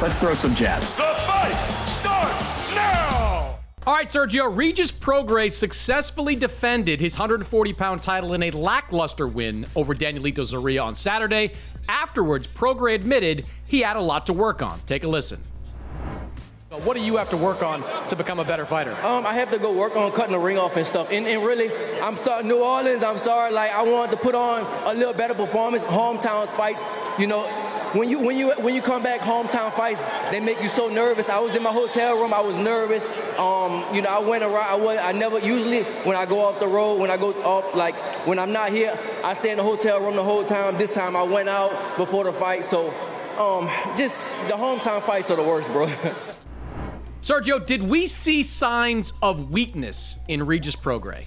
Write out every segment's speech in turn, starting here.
Let's throw some jabs. The fight starts now! All right, Sergio, Regis Prograis successfully defended his 140-pound title in a lackluster win over Danielito Zorrilla on Saturday. Afterwards, Prograis admitted he had a lot to work on. Take a listen. What do you have to work on to become a better fighter? I have to go work on cutting the ring off and stuff. And really, I'm starting New Orleans. I'm sorry, like I wanted to put on a little better performance. Hometown fights, you know, when you come back, hometown fights, they make you so nervous. I was in my hotel room. I was nervous. You know, I went around. I never usually when I go off the road, when I go off, like when I'm not here, I stay in the hotel room the whole time. This time I went out before the fight. So, just the hometown fights are the worst, bro. Sergio, did we see signs of weakness in Regis Prograis?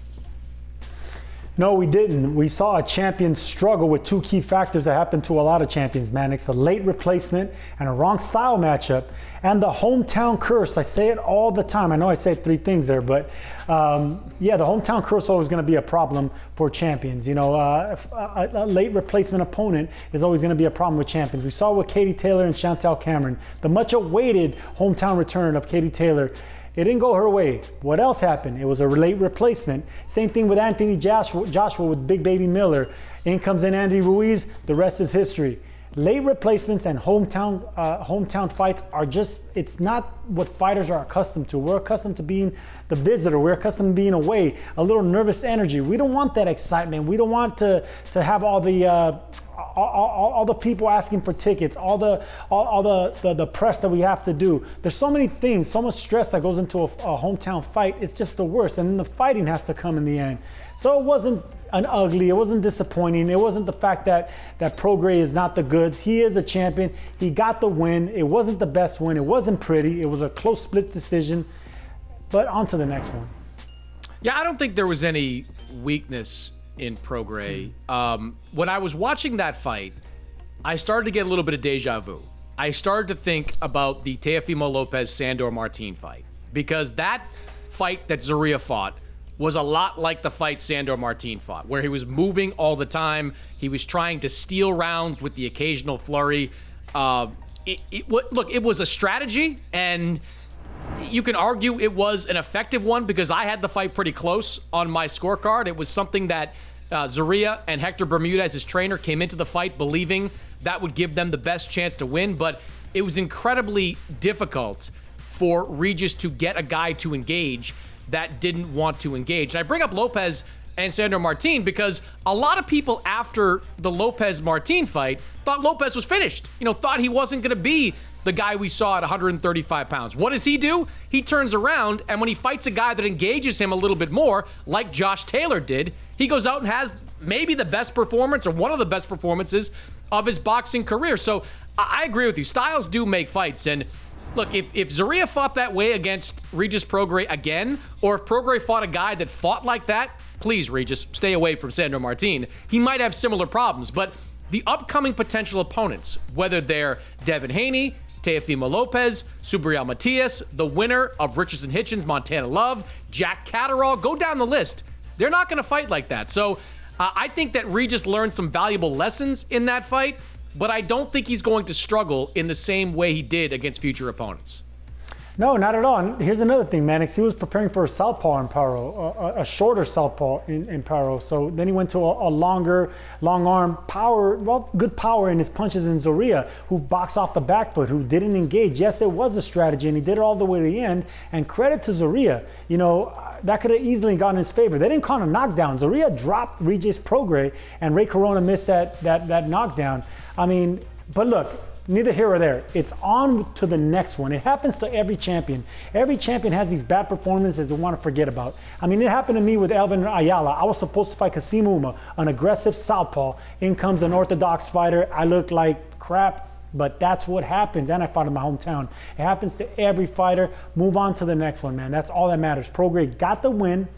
No, we didn't. We saw a champion struggle with two key factors that happen to a lot of champions, man. It's a late replacement and a wrong style matchup and the hometown curse. I say it all the time. I know I said three things there, but yeah, the hometown curse is always going to be a problem for champions. You know, a late replacement opponent is always going to be a problem with champions. We saw with Katie Taylor and Chantel Cameron, the much awaited hometown return of Katie Taylor. It didn't go her way. What else happened? It was a late replacement. Same thing with Anthony Joshua with Big Baby Miller. In comes in Andy Ruiz. The rest is history. Late replacements and hometown fights are just, it's not what fighters are accustomed to. We're accustomed to being the visitor. We're accustomed to being away, a little nervous energy. We don't want that excitement. We don't want to have all the people asking for tickets, all the press that we have to do. There's so many things, so much stress that goes into a hometown fight. It's just the worst. And then the fighting has to come in the end. So it wasn't it wasn't disappointing. It wasn't the fact that Prograis is not the goods. He is a champion. He got the win. It wasn't the best win. It wasn't pretty. It was a close split decision. But on to the next one. Yeah, I don't think there was any weakness in Prograis. When I was watching that fight, I started to get a little bit of deja vu. I started to think about the Teofimo Lopez-Sandor Martin fight, because that fight that Zorrilla fought was a lot like the fight Sandor Martin fought, where he was moving all the time. He was trying to steal rounds with the occasional flurry. Look, it was a strategy, and you can argue it was an effective one because I had the fight pretty close on my scorecard. It was something that Zorrilla and Hector Bermudez, his trainer, came into the fight believing that would give them the best chance to win, but it was incredibly difficult for Regis to get a guy to engage that didn't want to engage. And I bring up Lopez and Sandor Martin because a lot of people after the Lopez-Martin fight thought Lopez was finished, thought he wasn't going to be the guy we saw at 135 pounds. What does he do? He turns around, and when he fights a guy that engages him a little bit more, like Josh Taylor did, he goes out and has maybe the best performance or one of the best performances of his boxing career. So I agree with you. Styles do make fights, and look, if Zorrilla fought that way against Regis Prograis again, or if Prograis fought a guy that fought like that, please, Regis, stay away from Sandor Martin. He might have similar problems, but the upcoming potential opponents, whether they're Devin Haney, Teofimo Lopez, Subriel Matias, the winner of Richardson Hitchens, Montana Love, Jack Catterall, go down the list. They're not going to fight like that. So I think that Regis learned some valuable lessons in that fight, but I don't think he's going to struggle in the same way he did against future opponents. No, not at all. And here's another thing, Mannix. He was preparing for a southpaw in Paro, a shorter southpaw in Paro. So then he went to a longer, long arm power, good power in his punches in Zorrilla, who boxed off the back foot, who didn't engage. Yes, it was a strategy, and he did it all the way to the end. And credit to Zorrilla. That could have easily gone in his favor. They didn't call it a knockdown. Zorrilla dropped Regis Prograis, and Ray Corona missed that knockdown. I mean, but look, neither here or there. It's on to the next one. It happens to every champion. Every champion has these bad performances they want to forget about. I mean, it happened to me with Elvin Ayala. I was supposed to fight Kasim Uma, an aggressive southpaw. In comes an orthodox fighter. I looked like crap, but that's what happens. And I fought in my hometown. It happens to every fighter. Move on to the next one, man. That's all that matters. Prograis got the win.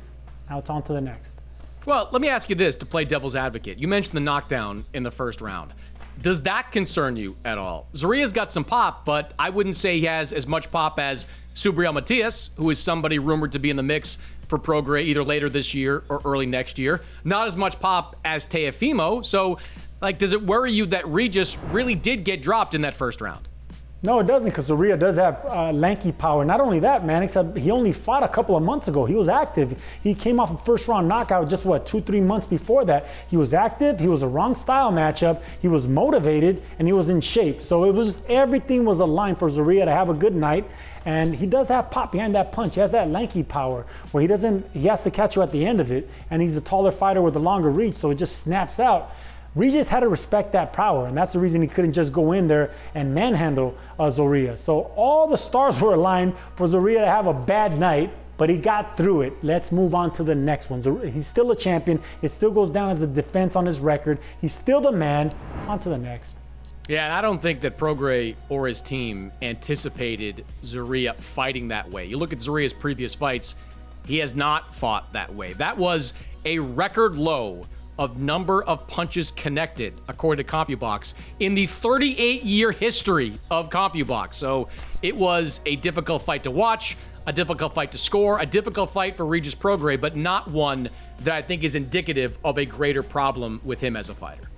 Now it's on to the next. Well, let me ask you this to play devil's advocate. You mentioned the knockdown in the first round. Does that concern you at all? Zorrilla's got some pop, but I wouldn't say he has as much pop as Subriel Matias, who is somebody rumored to be in the mix for Prograis either later this year or early next year. Not as much pop as Teofimo. So, does it worry you that Regis really did get dropped in that first round? No, it doesn't, because Zorrilla does have lanky power. Not only that, man, except he only fought a couple of months ago. He was active. He came off a first-round knockout just, 2-3 months before that. He was active. He was a wrong style matchup. He was motivated, and he was in shape. So it was everything was aligned for Zorrilla to have a good night. And he does have pop behind that punch. He has that lanky power where he has to catch you at the end of it. And he's a taller fighter with a longer reach, so it just snaps out. Regis had to respect that power, and that's the reason he couldn't just go in there and manhandle Zorrilla. So all the stars were aligned for Zorrilla to have a bad night, but he got through it. Let's move on to the next one. He's still a champion. It still goes down as a defense on his record. He's still the man. On to the next. Yeah, and I don't think that Prograis or his team anticipated Zorrilla fighting that way. You look at Zorrilla's previous fights, he has not fought that way. That was a record low of number of punches connected, according to CompuBox, in the 38-year history of CompuBox. So it was a difficult fight to watch, a difficult fight to score, a difficult fight for Regis Prograis, but not one that I think is indicative of a greater problem with him as a fighter.